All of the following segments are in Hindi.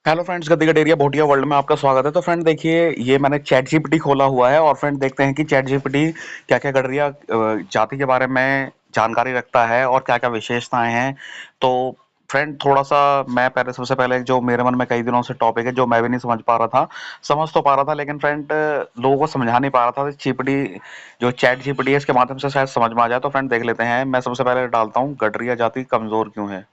हेलो फ्रेंड्स, गद्दी गडेरिया भोटिया वर्ल्ड में आपका स्वागत है। तो फ्रेंड देखिए, ये मैंने चैट जीपीटी खोला हुआ है और फ्रेंड देखते हैं कि चैट जीपीटी क्या क्या गडरिया जाति के बारे में जानकारी रखता है और क्या क्या विशेषताएं हैं। तो फ्रेंड थोड़ा सा मैं पहले सबसे पहले जो मेरे मन में कई दिनों से टॉपिक है जो मैं भी नहीं समझ पा रहा था, समझ तो पा रहा था लेकिन फ्रेंड लोगों को समझा नहीं पा रहा था। जीपीटी जो चैट जीपीटी है इसके माध्यम से शायद समझ में आ जाए। तो फ्रेंड देख लेते हैं। मैं सबसे पहले डालता हूँ गडरिया जाति कमजोर क्यों है।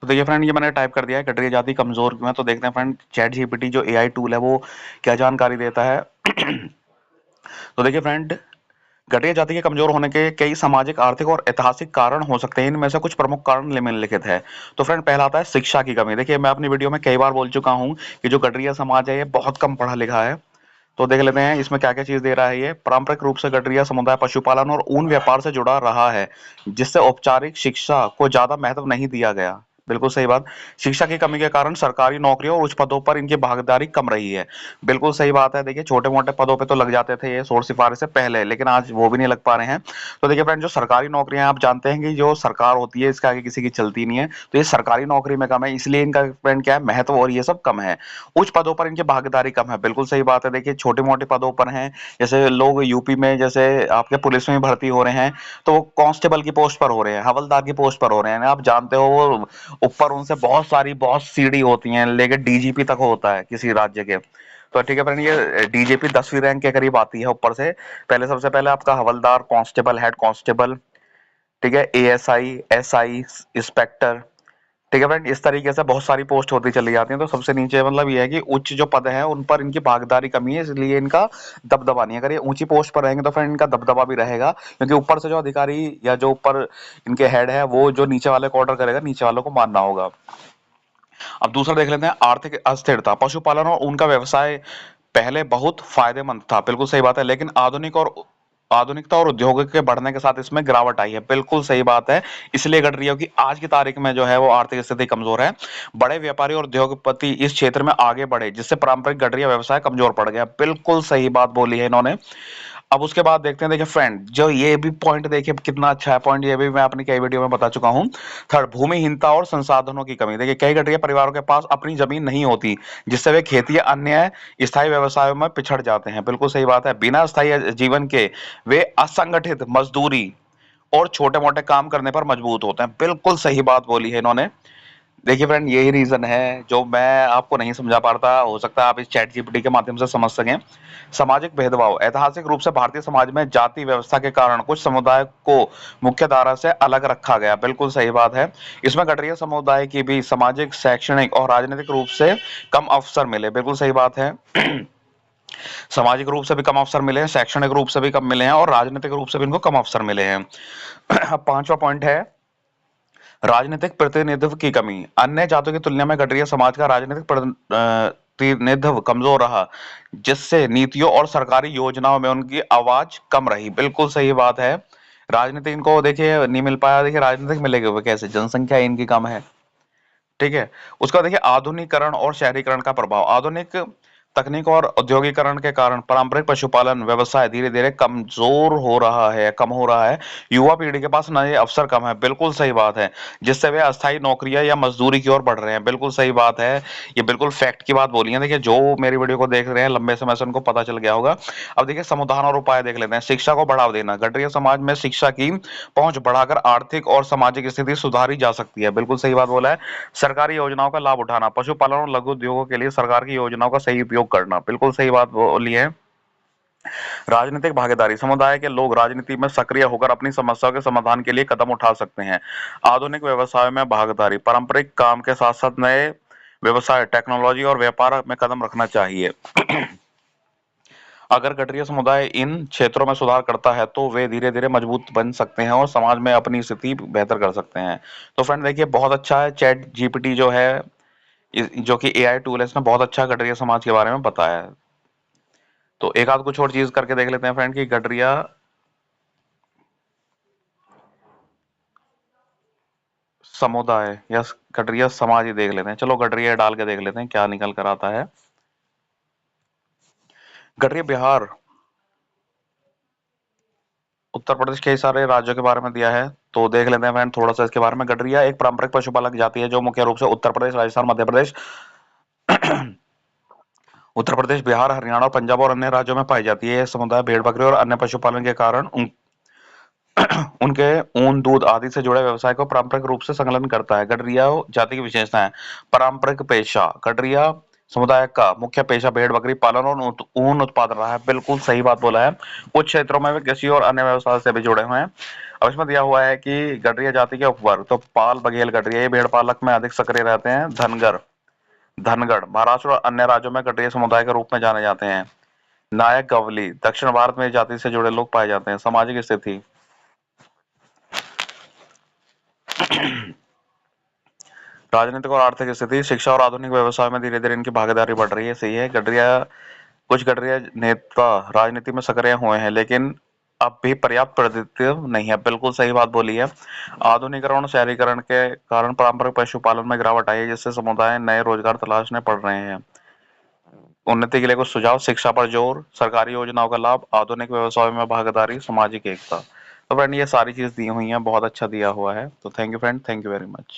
तो देखिए फ्रेंड, ये मैंने टाइप कर दिया है गडरिया जाति कमजोर क्यों है। तो देखते हैं फ्रेंड चैट जीपीटी जो एआई टूल है वो क्या जानकारी देता है। तो देखिए फ्रेंड, गडरिया जाति के कमजोर होने के कई सामाजिक, आर्थिक और ऐतिहासिक कारण हो सकते हैं। इनमें से कुछ प्रमुख कारण निम्नलिखित है। तो फ्रेंड पहला आता है शिक्षा की कमी। देखिए मैं अपनी वीडियो में कई बार बोल चुका हूँ कि जो गडरिया समाज है ये बहुत कम पढ़ा लिखा है। तो देख लेते हैं इसमें क्या क्या चीज दे रहा है। ये पारंपरिक रूप से गडरिया समुदाय पशुपालन और ऊन व्यापार से जुड़ा रहा है, जिससे औपचारिक शिक्षा को ज्यादा महत्व नहीं दिया गया। बिल्कुल सही बात। शिक्षा की कमी के कारण सरकारी नौकरियों और उच्च पदों पर इनकी भागीदारी कम रही है। बिल्कुल सही बात है। देखिए छोटे मोटे पदों पे तो लग जाते थे ये शोर सिफारिश से पहले, लेकिन आज वो भी नहीं लग पा रहे हैं। तो देखिए फ्रेंड, जो सरकारी नौकरियां आप जानते हैं कि जो सरकार होती है इसके आगे किसी की चलती नहीं है। तो ये सरकारी नौकरी में कम है, इसलिए इनका फ्रेंड क्या है, महत्व और ये सब कम है। उच्च पदों पर इनकी भागीदारी कम है। बिल्कुल सही बात है। देखिए छोटे मोटे पदों पर हैं, जैसे लोग यूपी में जैसे आपके पुलिस में भर्ती हो रहे हैं तो वो कांस्टेबल की पोस्ट पर हो रहे हैं, हवलदार की पोस्ट पर हो रहे हैं। आप जानते हो वो ऊपर उनसे बहुत सीढ़ी होती हैं, लेके डीजीपी तक होता है किसी राज्य के। तो ठीक है फ्रेंड, ये डीजीपी 10वीं रैंक के करीब आती है ऊपर से। पहले सबसे पहले आपका हवलदार, कांस्टेबल, हेड कांस्टेबल, ठीक है, एएसआई, एसआई, इंस्पेक्टर। ठीक है फ्रेंड, इस तरीके से बहुत सारी पोस्ट होती चली जाती हैं। तो सबसे नीचे मतलब ये है कि उच्च जो पद है उन पर इनकी भागीदारी कमी है, इसलिए इनका दबदबा नहीं है। अगर ये ऊंची पोस्ट पर रहेंगे तो फ्रेंड इनका दबदबा भी रहेगा, क्योंकि ऊपर से जो अधिकारी या जो ऊपर इनके हेड है वो जो नीचे वाले को ऑर्डर करेगा, नीचे वालों को मानना होगा। अब दूसरा देख लेते हैं आर्थिक अस्थिरता। पशुपालन और उनका व्यवसाय पहले बहुत फायदेमंद था, बिल्कुल सही बात है, लेकिन आधुनिकता और उद्योग के बढ़ने के साथ इसमें गिरावट आई है। बिल्कुल सही बात है। इसलिए घट रही है कि आज की तारीख में जो है वो आर्थिक स्थिति कमजोर है। बड़े व्यापारी और उद्योगपति इस क्षेत्र में आगे बढ़े, जिससे पारंपरिक गठरिया व्यवसाय कमजोर पड़ गया। बिल्कुल सही बात बोली है इन्होंने। अब उसके बाद देखते हैं। देखिए फ्रेंड, जो ये भी पॉइंट देखिए कितना अच्छा है पॉइंट, ये भी मैं अपनी कई वीडियो में बता चुका हूं। थर्ड, भूमिहीनता और संसाधनों की कमी। देखिए कई गठरिया परिवारों के पास अपनी जमीन नहीं होती, जिससे वे खेती या अन्य स्थायी व्यवसायों में पिछड़ जाते हैं। बिल्कुल सही बात है। बिना स्थायी जीवन के वे असंगठित मजदूरी और छोटे मोटे काम करने पर मजबूत होते हैं। बिल्कुल सही बात बोली है इन्होंने। देखिए फ्रेंड, यही रीजन है जो मैं आपको नहीं समझा पा रहा था, हो सकता है आप इस चैट जीपीटी के माध्यम से समझ सकें। सामाजिक भेदभाव। ऐतिहासिक रूप से भारतीय समाज में जाति व्यवस्था के कारण कुछ समुदाय को मुख्य धारा से अलग रखा गया। बिल्कुल सही बात है। इसमें गठरिया समुदाय की भी सामाजिक, शैक्षणिक और राजनीतिक रूप से कम अवसर मिले। बिल्कुल सही बात है। सामाजिक रूप से भी कम अवसर मिले हैं, शैक्षणिक रूप से भी कम मिले हैं और राजनीतिक रूप से भी इनको कम अवसर मिले हैं। अब पांचवा पॉइंट है राजनीतिक प्रतिनिधित्व की कमी। अन्य जातों की तुलना में गठरिया समाज का राजनीतिक प्रतिनिधित्व कमजोर रहा, जिससे नीतियों और सरकारी योजनाओं में उनकी आवाज कम रही। बिल्कुल सही बात है। राजनीति इनको देखिए नहीं मिल पाया। देखिए राजनीतिक मिलेगा वो कैसे, जनसंख्या इनकी कम है। ठीक है। उसका देखिए आधुनिकीकरण और शहरीकरण का प्रभाव। आधुनिक तकनीक और औद्योगिकरण के कारण पारंपरिक पशुपालन व्यवसाय धीरे धीरे कमजोर हो रहा है, कम हो रहा है। युवा पीढ़ी के पास नए अवसर कम है। बिल्कुल सही बात है। जिससे वे अस्थायी नौकरियां या मजदूरी की ओर बढ़ रहे हैं। बिल्कुल सही बात है। ये बिल्कुल फैक्ट की बात बोली है। देखिए जो मेरी वीडियो को देख रहे हैं लंबे समय से उनको पता चल गया होगा। अब देखिए समाधान और उपाय देख लेते हैं। शिक्षा को बढ़ावा देना। गठरिया समाज में शिक्षा की पहुंच बढ़ाकर आर्थिक और सामाजिक स्थिति सुधारी जा सकती है। बिल्कुल सही बात बोला है। सरकारी योजनाओं का लाभ उठाना। पशुपालन और लघु उद्योगों के लिए सरकार की योजनाओं का सही उपयोग करना। बिल्कुल सही बात बोली है। राजनीतिक भागीदारी। समुदाय के लोग राजनीति में सक्रिय होकर अपनी समस्याओं के समाधान के लिए कदम उठा सकते हैं। आधुनिक व्यवसाय में भागीदारी। पारंपरिक काम के साथ साथ नए व्यवसाय, टेक्नोलॉजी और व्यापार में कदम रखना चाहिए। अगर गठरिया समुदाय इन क्षेत्रों में सुधार करता है तो वे धीरे धीरे मजबूत बन सकते हैं और समाज में अपनी स्थिति बेहतर कर सकते हैं। तो फ्रेंड देखिए बहुत अच्छा है चैट जीपीटी जो है, जो कि एआई टूल है, इसने बहुत अच्छा गठरिया समाज के बारे में बताया है। तो एक आध कुछ और चीज करके देख लेते हैं फ्रेंड कि गठरिया समुदाय या गठरिया समाज ही देख लेते हैं। चलो गठरिया डाल के देख लेते हैं क्या निकल कर आता है। गठरिया बिहार, उत्तर प्रदेश के सारे राज्यों के बारे में दिया है, तो देख लेते हैं फ्रेंड थोड़ा सा इसके बारे में। गडरिया एक पारंपरिक पशुपालक जाति है जो मुख्य रूप से उत्तर प्रदेश, राजस्थान, मध्य प्रदेश, उत्तर प्रदेश, बिहार, हरियाणा, पंजाब और अन्य राज्यों में पाई जाती है। यह समुदाय भेड़ बकरी और अन्य पशुपालन के कारण उनके ऊन, दूध आदि से जुड़े व्यवसाय को पारंपरिक रूप से संलग्न करता है। गडरिया जाति की विशेषताएं। पारंपरिक पेशा। गडरिया समुदाय का मुख्य पेशा भेड़ बकरी पालन और ऊन उत्पादन रहा है। बिल्कुल सही बात बोला है। कुछ क्षेत्रों में वे कृषि और अन्य व्यवसाय से भी जुड़े हुए हैं। अब इसमें दिया हुआ है कि गडरिया जाति के उपवर्ग, तो पाल, बघेल, गडरिया ये भेड़ पालक में अधिक सक्रिय रहते हैं। धनगढ़ महाराष्ट्र और अन्य राज्यों में गडरिया समुदाय के रूप में जाने जाते हैं। नायक गवली दक्षिण भारत में इस जाति से जुड़े लोग पाए जाते हैं। सामाजिक स्थिति। राजनीतिक और आर्थिक स्थिति। शिक्षा और आधुनिक व्यवसाय में धीरे धीरे इनकी भागीदारी बढ़ रही है। सही है। कुछ गडरिया नेता राजनीति में सक्रिय हुए हैं, लेकिन अब भी पर्याप्त प्रतिनिधित्व नहीं है। बिल्कुल सही बात बोली है। आधुनिकीकरण और शहरीकरण के कारण पारंपरिक पशुपालन में गिरावट आई है, जिससे समुदाय नए रोजगार तलाशने पड़ रहे हैं। उन्नति के लिए कुछ सुझाव। शिक्षा पर जोर, सरकारी योजनाओं का लाभ, आधुनिक व्यवसाय में भागीदारी, सामाजिक एकता। तो फ्रेंड ये सारी चीज दी हुई है, बहुत अच्छा दिया हुआ है। तो thank you friend, thank you very much.